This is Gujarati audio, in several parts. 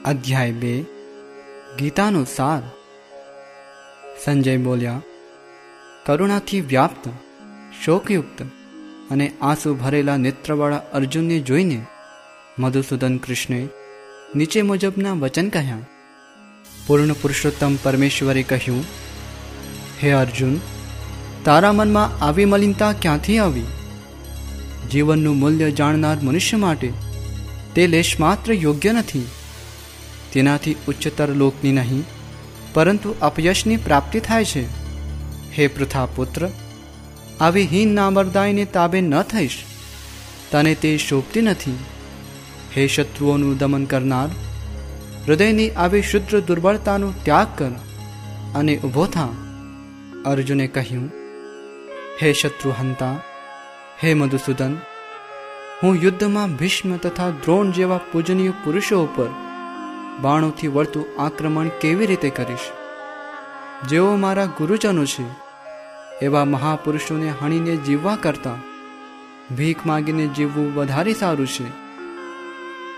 અધ્યાય 2 ગીતાનો સાર. સંજય બોલ્યા, કરુણાથી વ્યાપ્ત, શોકયુક્ત અને આંસુ ભરેલા નેત્રવાળા અર્જુનને જોઈને મધુસૂદન કૃષ્ણે નીચે મુજબના વચન કહ્યા. પૂર્ણ પુરુષોત્તમ પરમેશ્વરે કહ્યું, હે અર્જુન, તારા મનમાં આવી મલિનતા ક્યાંથી આવી? જીવનનું મૂલ્ય જાણનાર મનુષ્ય માટે તે લેશ માત્ર યોગ્ય નથી. તેનાથી ઉચ્ચતર લોકની નહીં પરંતુ અપયશની પ્રાપ્તિ થાય છે. હે પૃથાપુત્ર, આવી હીન નામર્દાયને તાબે ન થઈશ. તને તે શોભતી નથી. હે શત્રુઓનું દમન કરનાર, હૃદયની આવી શુદ્ર દુર્બળતાનો ત્યાગ કર અને ઊભો થા. અર્જુને કહ્યું, હે શત્રુહંતા, હે મધુસૂદન, હું યુદ્ધમાં ભીષ્મ તથા દ્રોણ જેવા પૂજનીય પુરુષો ઉપર બાણોથી વળતું આક્રમણ કેવી રીતે કરીશ? જેઓ મારા ગુરુજનો છે એવા મહાપુરુષોને હણીને જીવવા કરતાં ભીખ માગીને જીવવું વધારે સારું છે.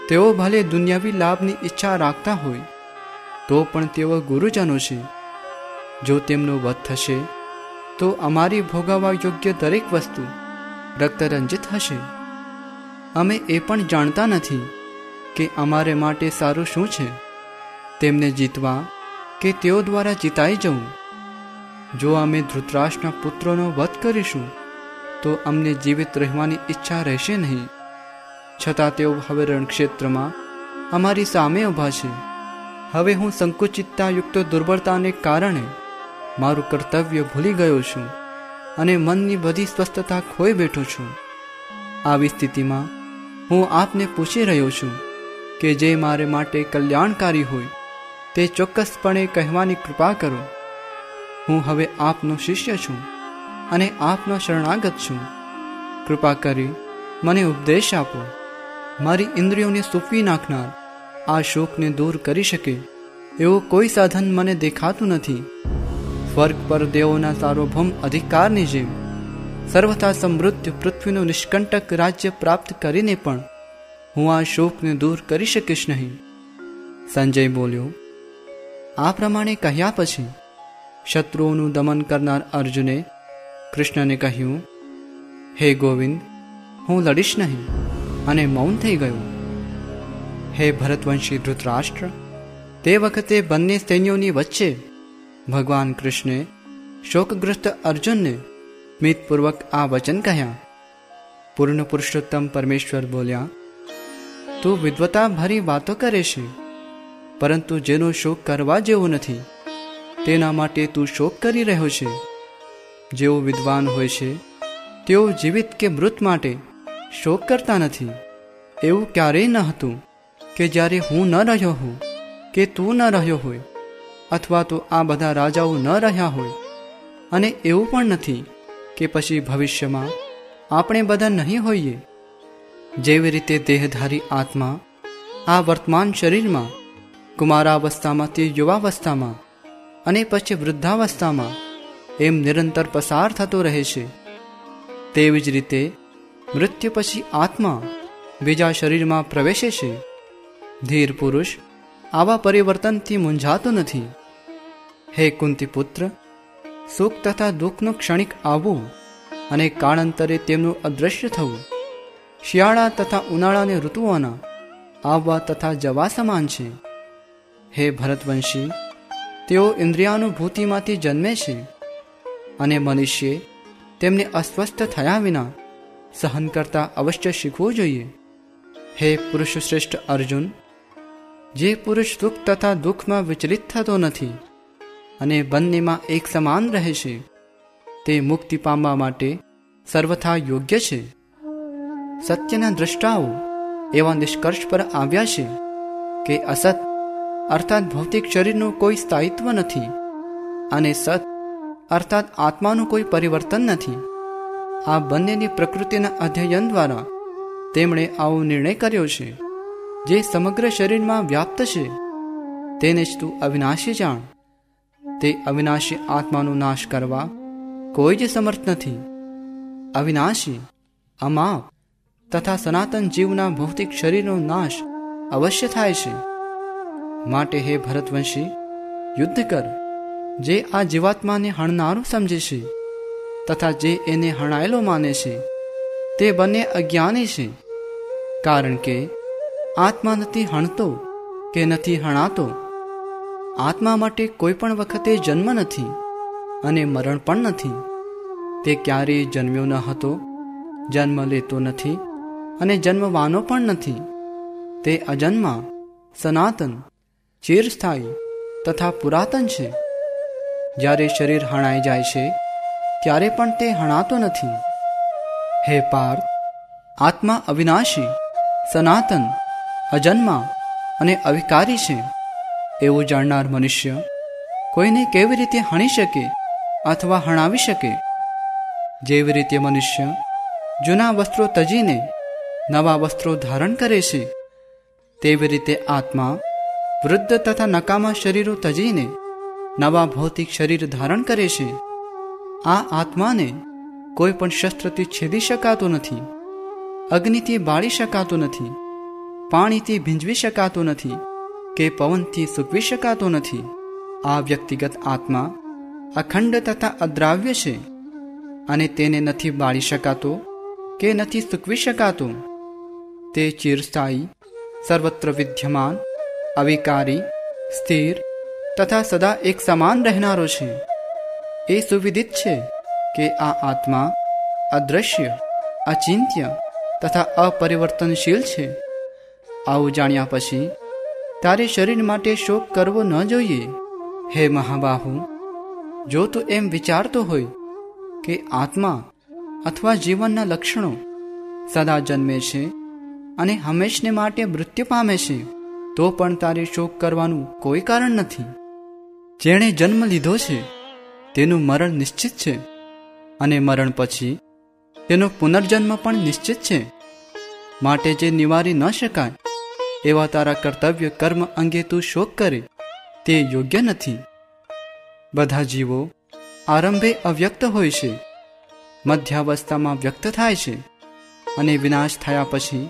તેઓ ભલે દુનિયાવી લાભની ઈચ્છા રાખતા હોય તો પણ તેઓ ગુરુજનો છે. જો તેમનો વધ થશે તો અમારી ભોગવવા યોગ્ય દરેક વસ્તુ રક્તરંજિત હશે. અમે એ પણ જાણતા નથી કે અમારે માટે સારું શું છે, તેમને જીતવા કે તેઓ દ્વારા જીતાઈ જવું. જો અમે ધૃતરાષ્ટ્રના પુત્રોનો વધ કરીશું તો અમને જીવિત રહેવાની ઈચ્છા રહેશે નહીં. છતાં તેઓ હવે રણક્ષેત્રમાં અમારી સામે ઊભા છે. હવે હું સંકુચિતતાયુક્ત દુર્બળતાને કારણે મારું કર્તવ્ય ભૂલી ગયો છું અને મનની બધી સ્વસ્થતા ખોઈ બેઠો છું. આવી સ્થિતિમાં હું આપને પૂછી રહ્યો છું કે જે મારે માટે કલ્યાણકારી હોય તે ચોક્કસપણે કહેવાની કૃપા કરો. હું હવે આપનો શિષ્ય છું અને આપનો શરણાગત છું. કૃપા કરી મને ઉપદેશ આપો. મારી ઇન્દ્રિયોને સૂકવી નાખનાર આ શોકને દૂર કરી શકે એવું કોઈ સાધન મને દેખાતું નથી. સ્વર્ગ પર દેવોના સાર્વભૌમ અધિકારની જેમ સર્વથા સમૃદ્ધ પૃથ્વીનું નિષ્કંટક રાજ્ય પ્રાપ્ત કરીને પણ હું આ શોકને દૂર કરી શકીશ નહીં. સંજય બોલ્યો. આ પ્રમાણે કહ્યા પછી શત્રુઓનું દમન કરનાર અર્જુને કૃષ્ણને કહ્યું, હે ગોવિંદ, હું લડીશ નહીં, અને મૌન થઈ ગયું. હે ભરતવંશી ધૃતરાષ્ટ્ર, તે વખતે બંને સૈન્યોની વચ્ચે ભગવાન કૃષ્ણે શોકગ્રસ્ત અર્જુનને સ્મિતપૂર્વક આ વચન કહ્યા. પૂર્ણ પુરુષોત્તમ પરમેશ્વર બોલ્યા, તું વિદ્વતા ભરી વાતો કરે છે, પરંતુ જેનો શોક કરવા જેવો નથી તેના માટે તું શોક કરી રહ્યો છે. જેઓ વિદ્વાન હોય છે તેઓ જીવિત કે મૃત માટે શોક કરતા નથી. એવું ક્યારેય ન હતું કે જ્યારે હું ન રહ્યો હોઉં કે તું ન રહ્યો હોય, અથવા તો આ બધા રાજાઓ ન રહ્યા હોય. અને એવું પણ નથી કે પછી ભવિષ્યમાં આપણે બધા નહીં હોઈએ. જેવી રીતે દેહધારી આત્મા આ વર્તમાન શરીરમાં કુમારાવસ્થામાંથી યુવાવસ્થામાં અને પછી વૃદ્ધાવસ્થામાં એમ નિરંતર પસાર થતો રહે છે, તેવી જ રીતે મૃત્યુ પછી આત્મા બીજા શરીરમાં પ્રવેશે છે. ધીર પુરુષ આવા પરિવર્તનથી મૂંઝાતો નથી. હે કુંતી પુત્ર, સુખ તથા દુઃખનું ક્ષણિક આવવું અને કાળાંતરે તેમનું અદૃશ્ય થવું શિયાળા તથા ઉનાળાની ઋતુઓના આવવા તથા જવા સમાન છે. હે ભરતવંશી, તેઓ ઇન્દ્રિયાનુભૂતિમાંથી જન્મે છે અને મનુષ્ય તેમને અસ્વસ્થ થયા વિના સહન કરતા અવશ્ય શીખવું જોઈએ. હે પુરુષ શ્રેષ્ઠ અર્જુન, જે પુરુષ સુખ તથા દુઃખમાં વિચલિત થતો નથી અને બંનેમાં એક સમાન રહે છે તે મુક્તિ પામવા માટે સર્વથા યોગ્ય છે. સત્યના દ્રષ્ટાઓ એવા નિષ્કર્ષ પર આવ્યા છે કે અસત અર્થાત ભૌતિક શરીરનું કોઈ સ્થાયિત્વ નથી અને સત અર્થાત આત્માનું કોઈ પરિવર્તન નથી. આ બંનેની પ્રકૃતિના અધ્યયન દ્વારા તેમણે આવો નિર્ણય કર્યો છે. જે સમગ્ર શરીરમાં વ્યાપ્ત છે તેને જ તું અવિનાશી જાણ. તે અવિનાશી આત્માનો નાશ કરવા કોઈ જ સમર્થ નથી. અવિનાશી, અમાપ તથા સનાતન જીવના ભૌતિક શરીરનો નાશ અવશ્ય થાય છે. માટે હે ભરતવંશી, યુદ્ધ કર. જે આ જીવાત્માને હણનારું સમજે છે તથા જે એને હણાયેલો માને છે તે બંને અજ્ઞાની છે. કારણ કે આત્મા નથી હણતો કે નથી હણાતો. આત્મા માટે કોઈ પણ વખતે જન્મ નથી અને મરણ પણ નથી. તે ક્યારેય જન્મ્યો ન હતો, જન્મ લેતો નથી અને જન્મવાનો પણ નથી. તે અજન્મા, સનાતન, ચિરસ્થાયી તથા પુરાતન છે. જ્યારે શરીર હણાઈ જાય છે ત્યારે પણ તે હણાતો નથી. હે પાર્થ, આત્મા અવિનાશી, સનાતન, અજન્મા અને અવિકારી છે એવું જાણનાર મનુષ્ય કોઈને કેવી રીતે હણી શકે અથવા હણાવી શકે? જેવી રીતે મનુષ્ય જૂના વસ્ત્રો તજીને નવા વસ્ત્રો ધારણ કરે છે, તેવી રીતે આત્મા વૃદ્ધ તથા નકામા શરીરો તજીને નવા ભૌતિક શરીર ધારણ કરે છે. આ આત્માને કોઈ પણ શસ્ત્રથી છેદી શકાતો નથી, અગ્નિથી બાળી શકાતો નથી, પાણીથી ભીંજવી શકાતો નથી કે પવનથી સૂકવી શકાતો નથી. આ વ્યક્તિગત આત્મા અખંડ તથા અદ્રાવ્ય છે અને તેને નથી બાળી શકાતો કે નથી સૂકવી શકાતો. તે ચિરસ્થાયી, સર્વત્ર વિદ્યમાન, અવિકારી, સ્થિર તથા સદા એક સમાન રહેનારો છે. એ સુવિદિત છે કે આ આત્મા અદ્રશ્ય, અચિંત્ય તથા અપરિવર્તનશીલ છે. આવું જાણ્યા પછી તારે શરીર માટે શોક કરવો ન જોઈએ. હે મહાબાહુ, જો તું એમ વિચારતો હોય કે આત્મા અથવા જીવનના લક્ષણો સદા જન્મે છે અને હંમેશને માટે મૃત્યુ પામે છે, તો પણ તારે શોક કરવાનું કોઈ કારણ નથી. જેણે જન્મ લીધો છે તેનું મરણ નિશ્ચિત છે અને મરણ પછી તેનો પુનર્જન્મ પણ નિશ્ચિત છે. માટે જે નિવારી ન શકાય એવા તારા કર્તવ્ય કર્મ અંગે તું શોક કરે તે યોગ્ય નથી. બધા જીવો આરંભે અવ્યક્ત હોય છે, મધ્યાવસ્થામાં વ્યક્ત થાય છે અને વિનાશ થયા પછી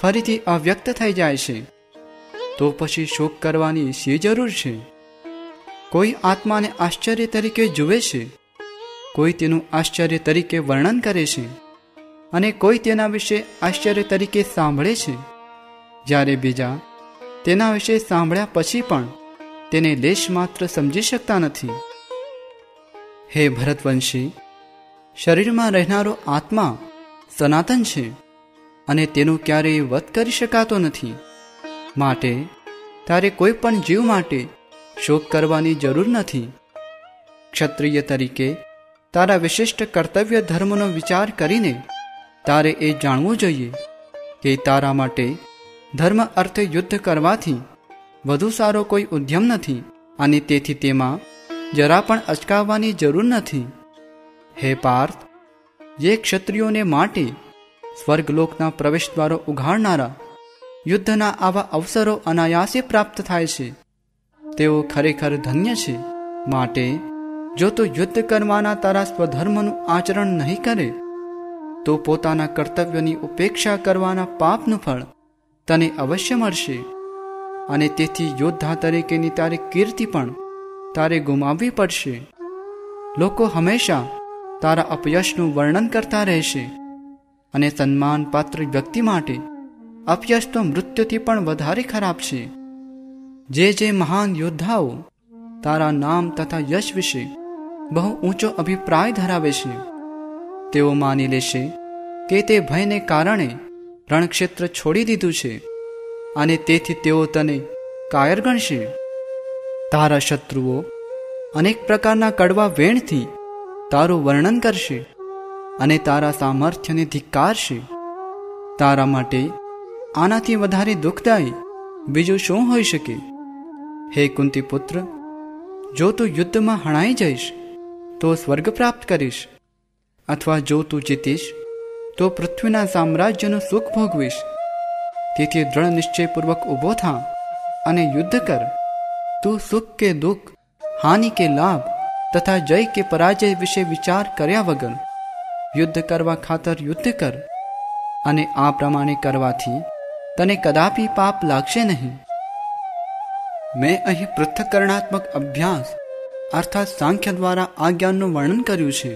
ફરીથી અવ્યક્ત થઈ જાય છે. તો પછી શોક કરવાની શી જરૂર છે? કોઈ આત્માને આશ્ચર્ય તરીકે જુએ છે, કોઈ તેનું આશ્ચર્ય તરીકે વર્ણન કરે છે અને કોઈ તેના વિશે આશ્ચર્ય તરીકે સાંભળે છે, જ્યારે બીજા તેના વિશે સાંભળ્યા પછી પણ તેને લેશ માત્ર સમજી શકતા નથી. હે ભરતવંશી, શરીરમાં રહેનારો આત્મા સનાતન છે અને તેનું ક્યારેય વધ કરી શકાતો નથી. માટે તારે કોઈ પણ જીવ માટે શોક કરવાની જરૂર નથી. ક્ષત્રિય તરીકે તારા વિશિષ્ટ કર્તવ્ય ધર્મનો વિચાર કરીને તારે એ જાણવું જોઈએ કે તારા માટે ધર્મ અર્થે યુદ્ધ કરવાથી વધુ સારો કોઈ ઉદ્યમ નથી અને તેથી તેમાં જરા પણ અચકાવવાની જરૂર નથી. હે પાર્થ, જે ક્ષત્રિયોને માટે સ્વર્ગલોકના પ્રવેશદ્વારો ઉઘાડનારા યુદ્ધના આવા અવસરો અનાયાસે પ્રાપ્ત થાય છે, તેઓ ખરેખર ધન્ય છે. માટે જો તું યુદ્ધ કરવાના તારા સ્વધર્મનું આચરણ નહીં કરે તો પોતાના કર્તવ્યોની ઉપેક્ષા કરવાના પાપનું ફળ તને અવશ્ય મળશે અને તેથી યોદ્ધા તરીકેની તારી કીર્તિ પણ તારે ગુમાવવી પડશે. લોકો હંમેશા તારા અપયશનું વર્ણન કરતા રહેશે અને સન્માનપાત્ર વ્યક્તિ માટે અપયશ તો મૃત્યુથી પણ વધારે ખરાબ છે. જે મહાન યોદ્ધાઓ તારા નામ તથા યશ વિશે બહુ ઊંચો અભિપ્રાય ધરાવે છે, તેઓ માની લેશે કે તે ભયને કારણે રણક્ષેત્ર છોડી દીધું છે અને તેથી તેઓ તને કાયર ગણશે. તારા શત્રુઓ અનેક પ્રકારના કડવા વેણથી તારું વર્ણન કરશે અને તારા સામર્થ્યને ધિક્કારશે. તારા માટે આનાથી વધારે દુઃખદાયી બીજું શું હોઈ શકે? હે કુંતી પુત્ર, જો તું યુદ્ધમાં હણાઈ જઈશ તો સ્વર્ગ પ્રાપ્ત કરીશ, અથવા જો તું જીતીશ તો પૃથ્વીના સામ્રાજ્યનું સુખ ભોગવીશ. તેથી દ્રઢ નિશ્ચયપૂર્વક ઊભો થા અને યુદ્ધ કર. તું સુખ કે દુઃખ, હાનિ કે લાભ તથા જય કે પરાજય વિશે વિચાર કર્યા વગર યુદ્ધ કરવા ખાતર યુદ્ધ કર અને આ પ્રમાણે કરવાથી તને કદાપી પાપ લાગશે નહીં. મેં અહીં પૃથ્થકરણાત્મક અભ્યાસ અર્થાત સાંખ્ય દ્વારા આ જ્ઞાનનું વર્ણન કર્યું છે.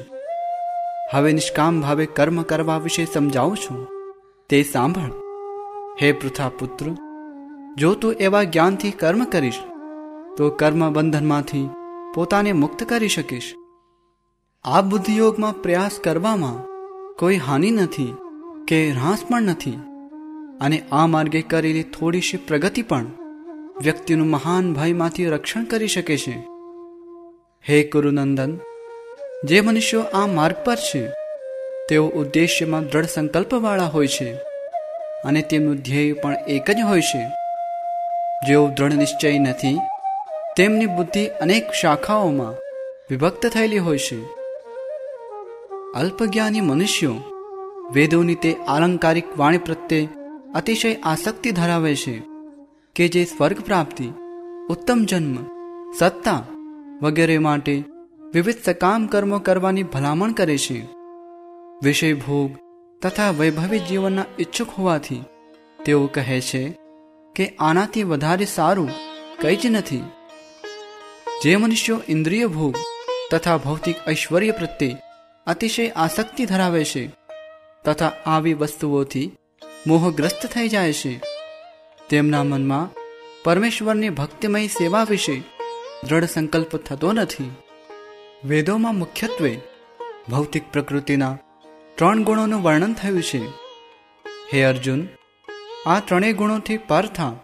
હવે નિષ્કામ ભાવે કર્મ કરવા વિશે સમજાવું છું, તે સાંભળ. હે પૃથાપુત્ર, જો તું એવા જ્ઞાનથી કર્મ કરીશ તો કર્મ બંધનમાંથી પોતાને મુક્ત કરી શકીશ. આ બુદ્ધિયોગમાં પ્રયાસ કરવામાં કોઈ હાનિ નથી કે હ્રાસ પણ નથી, અને આ માર્ગે કરેલી થોડીશી પ્રગતિ પણ વ્યક્તિનું મહાન ભયમાંથી રક્ષણ કરી શકે છે. હે કુરુનંદન, જે મનુષ્યો આ માર્ગ પર છે તેઓ ઉદ્દેશ્યમાં દ્રઢ સંકલ્પવાળા હોય છે, અને તેમનું ધ્યેય પણ એક જ હોય છે. જેઓ દ્રઢ નિશ્ચય નથી તેમની બુદ્ધિ અનેક શાખાઓમાં વિભક્ત થયેલી હોય છે. અલ્પજ્ઞાની મનુષ્યો વેદોની તે આલંકારિક વાણી પ્રત્યે અતિશય આસક્તિ ધરાવે છે કે જે સ્વર્ગ પ્રાપ્તિ, ઉત્તમ જન્મ, સત્તા વગેરે માટે વિવિધ સકામ કર્મો કરવાની ભલામણ કરે છે. વિષય ભોગ તથા વૈભવી જીવનના ઈચ્છુક હોવાથી તેઓ કહે છે કે આનાથી વધારે સારું કંઈ જ નથી. જે મનુષ્યો ઇન્દ્રિય ભોગ તથા ભૌતિક ઐશ્વર્ય પ્રત્યે અતિશય આસક્તિ ધરાવે છે તથા આવી વસ્તુઓથી મોહગ્રસ્ત થઈ જાય છે, તેમના મનમાં પરમેશ્વરની ભક્તિમય સેવા વિશે દ્રઢ સંકલ્પ થતો નથી. વેદોમાં મુખ્યત્વે ભૌતિક પ્રકૃતિના 3 ગુણોનું વર્ણન થયું છે. હે અર્જુન, આ 3 ગુણોથી પર થા,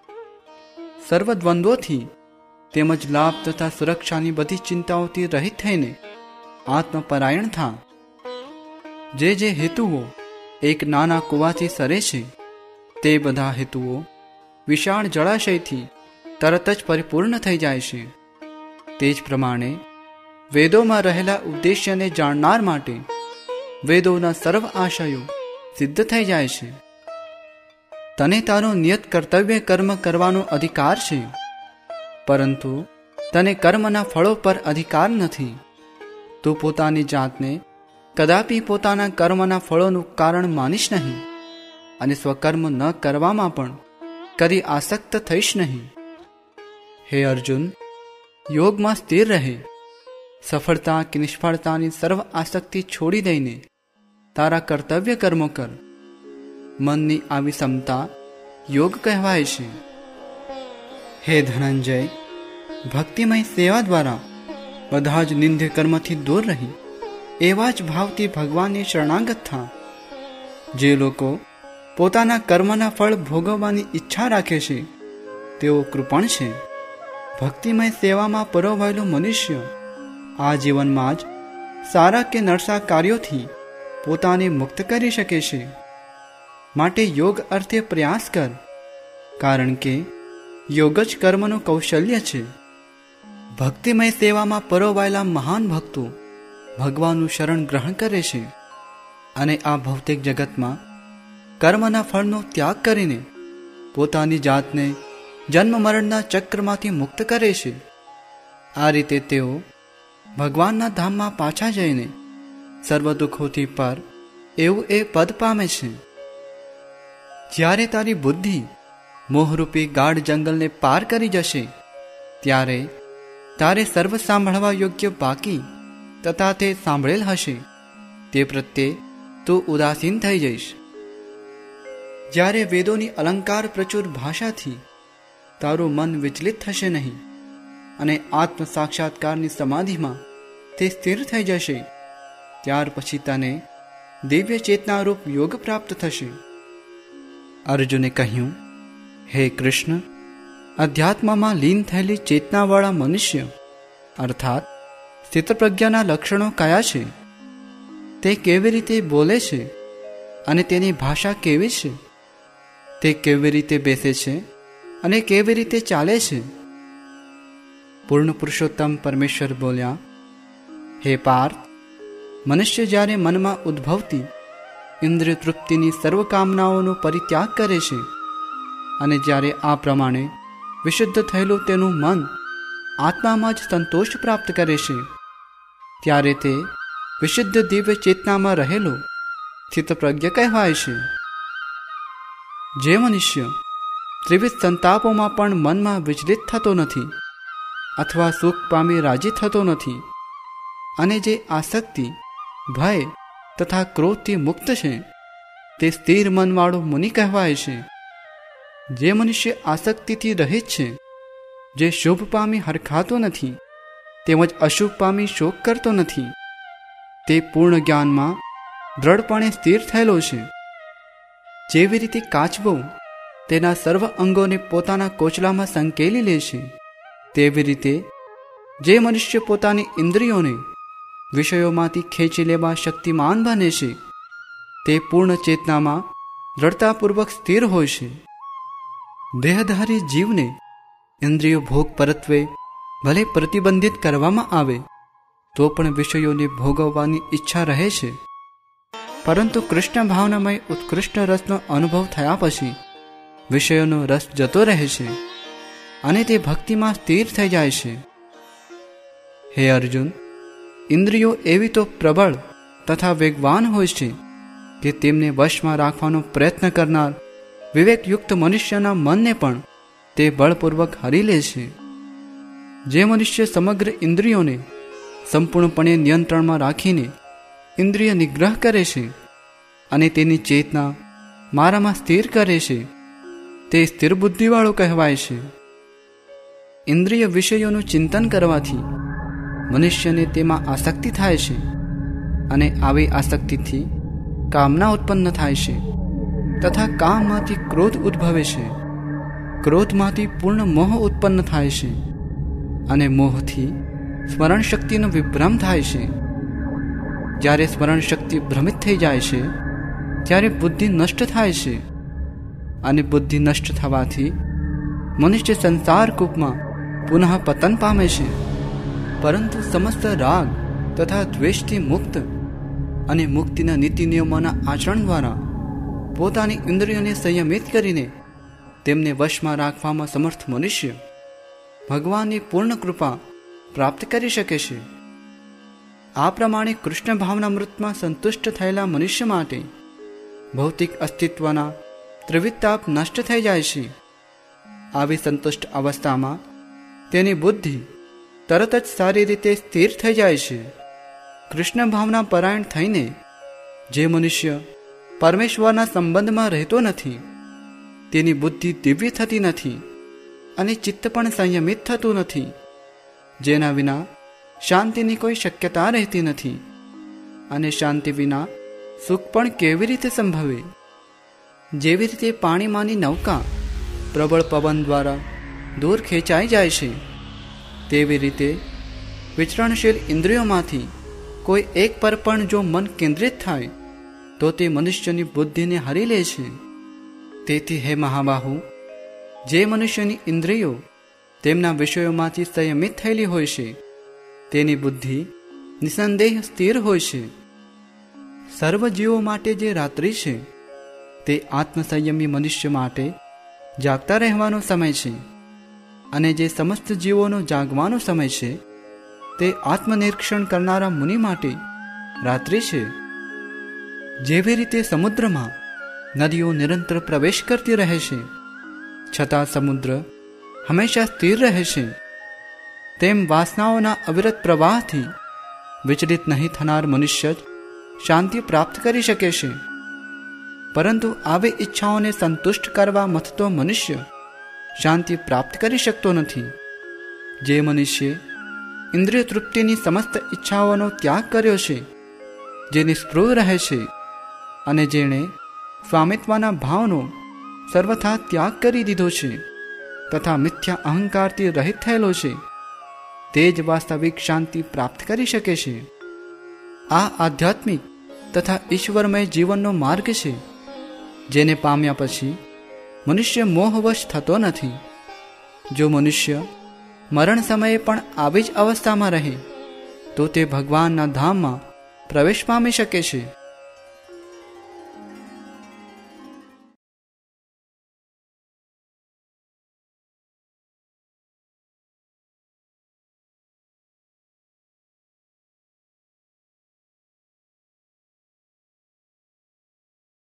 સર્વ દ્વંદ્વોથી તેમજ લાભ તથા સુરક્ષાની બધી ચિંતાઓથી રહિત થઈને આત્મપરાયણ થા. જે હેતુઓ એક નાના કૂવાથી સરે છે તે બધા હેતુઓ વિશાળ જળાશયથી તરત જ પરિપૂર્ણ થઈ જાય છે. તે જ પ્રમાણે વેદોમાં રહેલા ઉદ્દેશ્યને જાણનાર માટે વેદોના સર્વ આશયો સિદ્ધ થઈ જાય છે. તને તારું નિયત કર્તવ્ય કર્મ કરવાનો અધિકાર છે, પરંતુ તને કર્મના ફળો પર અધિકાર નથી. તું પોતાની જાતને કદાપી પોતાના કર્મના ફળોનું કારણ માનીશ નહીં, અને સ્વકર્મ ન કરવામાં પણ કદી આસક્ત થઈશ નહીં. હે અર્જુન, યોગમાં સ્થિર રહે. સફળતા કે નિષ્ફળતાની સર્વ આસક્તિ છોડી દઈને તારા કર્તવ્ય કર્મો કર. મનની આવી ક્ષમતા યોગ કહેવાય છે. હે ધનંજય, ભક્તિમય સેવા દ્વારા બધા જ નિંદ્ય કર્મથી દૂર રહી એવા જ ભાવથી ભગવાનને શરણાગત થા. જે લોકો પોતાના કર્મના ફળ ભોગવવાની ઈચ્છા રાખે છે તેઓ કૃપણ છે. ભક્તિમય સેવામાં પરોવાયેલો મનુષ્ય આ જીવનમાં જ સારા કે નરસા કાર્યોથી પોતાને મુક્ત કરી શકે છે. માટે યોગ અર્થે પ્રયાસ કર, કારણ કે યોગ જ કર્મનું કૌશલ્ય છે. ભક્તિમય સેવામાં પરોવાયેલા મહાન ભક્તો ભગવાનનું શરણ ગ્રહણ કરે છે, અને આ ભૌતિક જગતમાં કર્મના ફળનો ત્યાગ કરીને પોતાની જાતને જન્મ મરણના ચક્રમાંથી મુક્ત કરે છે. આ રીતે તેઓ ભગવાનના ધામમાં પાછા જઈને સર્વ દુઃખોથી પર એવું એ પદ પામે છે. જ્યારે તારી બુદ્ધિ મોહરૂપી ગાઢ જંગલને પાર કરી જશે ત્યારે તારે સર્વ સાંભળવા યોગ્ય બાકી તથા તે સાંભળેલ હશે તે પ્રત્યે તું ઉદાસીન થઈ જઈશ. જ્યારે વેદોની અલંકાર પ્રચુર ભાષાથી તારું મન વિચલિત થશે નહીં, અને આત્મ સાક્ષાત્કારની સમાધિમાં તે સ્થિર થઈ જશે, ત્યાર પછી તને દિવ્ય ચેતનારૂપ યોગ પ્રાપ્ત થશે. અર્જુને કહ્યું, હે કૃષ્ણ, અધ્યાત્મમાં લીન થયેલી ચેતનાવાળા મનુષ્ય અર્થાત સ્થિતપ્રજ્ઞાના લક્ષણો કયા છે? તે કેવી રીતે બોલે છે અને તેની ભાષા કેવી છે? તે કેવી રીતે બેસે છે અને કેવી રીતે ચાલે છે? પૂર્ણ પુરુષોત્તમ પરમેશ્વર બોલ્યા, હે પાર્થ, મનુષ્ય જ્યારે મનમાં ઉદ્ભવતી ઇન્દ્રિય તૃપ્તિની સર્વ કામનાઓનો પરિત્યાગ કરે છે, અને જ્યારે આ પ્રમાણે વિશુદ્ધ થયેલું તેનું મન આત્મામાં જ સંતોષ પ્રાપ્ત કરે છે, ત્યારે તે વિશુદ્ધ દિવ્ય ચેતનામાં રહેલો સ્થિતપ્રજ્ઞ કહેવાય છે. જે મનુષ્ય ત્રિવિધ સંતાપોમાં પણ મનમાં વિચલિત થતો નથી અથવા સુખ પામી રાજી થતો નથી, અને જે આસક્તિ, ભય તથા ક્રોધથી મુક્ત છે તે સ્થિર મનવાળો મુનિ કહેવાય છે. જે મનુષ્ય આસક્તિથી રહિત છે, જે શુભ પામી હરખાતો નથી તેમજ અશુભ પામી શોક કરતો નથી, તે પૂર્ણ જ્ઞાનમાં દ્રઢપણે સ્થિર થયેલો છે. જેવી રીતે કાચબો તેના સર્વ અંગોને પોતાના કોચલામાં સંકેલી લે છે, તેવી રીતે જે મનુષ્ય પોતાની ઇન્દ્રિયોને વિષયોમાંથી ખેંચી લેવા શક્તિમાન બને છે તે પૂર્ણ ચેતનામાં દ્રઢતાપૂર્વક સ્થિર હોય છે. દેહધારી જીવને ઇન્દ્રિયો ભોગ પરત્વે ભલે પ્રતિબંધિત કરવામાં આવે તો પણ વિષયોને ભોગવવાની ઈચ્છા રહે છે, પરંતુ કૃષ્ણ ભાવનામય ઉત્કૃષ્ટ રસનો અનુભવ થયા પછી વિષયોનો રસ જતો રહે છે અને તે ભક્તિમાં સ્થિર થઈ જાય છે. હે અર્જુન, ઇન્દ્રિયો એવી તો પ્રબળ તથા વેગવાન હોય છે કે તેમને વશમાં રાખવાનો પ્રયત્ન કરનાર વિવેકયુક્ત મનુષ્યના મનને પણ તે બળપૂર્વક હરી લે છે. જે મનુષ્ય સમગ્ર ઇન્દ્રિયોને સંપૂર્ણપણે નિયંત્રણમાં રાખીને ઇન્દ્રિય નિગ્રહ કરે છે અને તેની ચેતના મારામાં સ્થિર કરે છે તે સ્થિર બુદ્ધિવાળો કહેવાય છે. ઇન્દ્રિય વિષયોનું ચિંતન કરવાથી મનુષ્યને તેમાં આસક્તિ થાય છે અને આવી આસક્તિથી કામના ઉત્પન્ન થાય છે તથા કામમાંથી ક્રોધ ઉદ્ભવે છે. ક્રોધમાંથી પૂર્ણ મોહ ઉત્પન્ન થાય છે અને મોહથી સ્મરણ શક્તિનો વિભ્રમ થાય છે. જ્યારે સ્મરણ શક્તિ ભ્રમિત થઈ જાય છે ત્યારે બુદ્ધિ નષ્ટ થાય છે અને બુદ્ધિ નષ્ટ થવાથી મનુષ્ય સંસાર કૂપમાં પુનઃ પતન પામે છે. પરંતુ સમસ્ત રાગ તથા દ્વેષથી મુક્ત અને મુક્તિના નીતિ નિયમોના આચરણ દ્વારા પોતાની ઇન્દ્રિયોને સંયમિત કરીને તેમને વશમાં રાખવામાં સમર્થ મનુષ્ય ભગવાનની પૂર્ણ કૃપા પ્રાપ્ત કરી શકે છે. આ પ્રમાણે કૃષ્ણ ભાવનામૃતમાં સંતુષ્ટ થયેલા મનુષ્ય માટે ભૌતિક અસ્તિત્વના ત્રિવિધ તાપ નષ્ટ થઈ જાય છે. આવી સંતુષ્ટ અવસ્થામાં તેની બુદ્ધિ તરત જ સારી રીતે સ્થિર થઈ જાય છે. કૃષ્ણ ભાવના પરાયણ થઈને જે મનુષ્ય પરમેશ્વરના સંબંધમાં રહેતો નથી તેની બુદ્ધિ દિવ્ય થતી નથી અને ચિત્ત પણ સંયમિત થતું નથી, જેના વિના શાંતિની કોઈ શક્યતા રહેતી નથી અને શાંતિ વિના સુખ પણ કેવી રીતે સંભવે. જેવી રીતે પાણીમાંની નૌકા પ્રબળ પવન દ્વારા દૂર ખેંચાઈ જાય છે, તેવી રીતે વિચરણશીલ ઇન્દ્રિયોમાંથી કોઈ એક પર પણ જો મન કેન્દ્રિત થાય તો તે મનુષ્યની બુદ્ધિને હરી લે છે. તેથી હે મહાબાહુ, જે મનુષ્યની ઇન્દ્રિયો તેમના વિષયોમાંથી સંયમિત થયેલી હોય છે તેની બુદ્ધિ નિસંદેહ સ્થિર હોય છે. સર્વ જીવો માટે જે રાત્રિ છે તે આત્મસંયમી મનુષ્ય માટે જાગતા રહેવાનો સમય છે અને જે સમસ્ત જીવોનો જાગવાનો સમય છે તે આત્મનિરીક્ષણ કરનારા મુનિ માટે રાત્રિ છે. જેવી રીતે સમુદ્રમાં નદીઓ નિરંતર પ્રવેશ કરતી રહે છે છતાં સમુદ્ર હંમેશા સ્થિર રહે છે, તેમ વાસનાઓના અવિરત પ્રવાહથી વિચલિત નહીં થનાર મનુષ્ય જ શાંતિ પ્રાપ્ત કરી શકે છે. પરંતુ આવી ઈચ્છાઓને સંતુષ્ટ કરવા મથતો મનુષ્ય શાંતિ પ્રાપ્ત કરી શકતો નથી. જે મનુષ્ય ઇન્દ્રિય તૃપ્તિની સમસ્ત ઈચ્છાઓનો ત્યાગ કર્યો છે, જે નિસ્પૃહ રહે છે અને જેણે સ્વામિત્વના ભાવનો સર્વથા ત્યાગ કરી દીધો છે તથા મિથ્યા અહંકારથી રહિત થયેલો છે, તે જ વાસ્તવિક શાંતિ પ્રાપ્ત કરી શકે છે. આ આધ્યાત્મિક તથા ઈશ્વરમય જીવનનો માર્ગ છે, જેને પામ્યા પછી મનુષ્ય મોહવશ થતો નથી. જો મનુષ્ય મરણ સમયે પણ આવી જ અવસ્થામાં રહે તો તે ભગવાનના ધામમાં પ્રવેશ પામી શકે છે.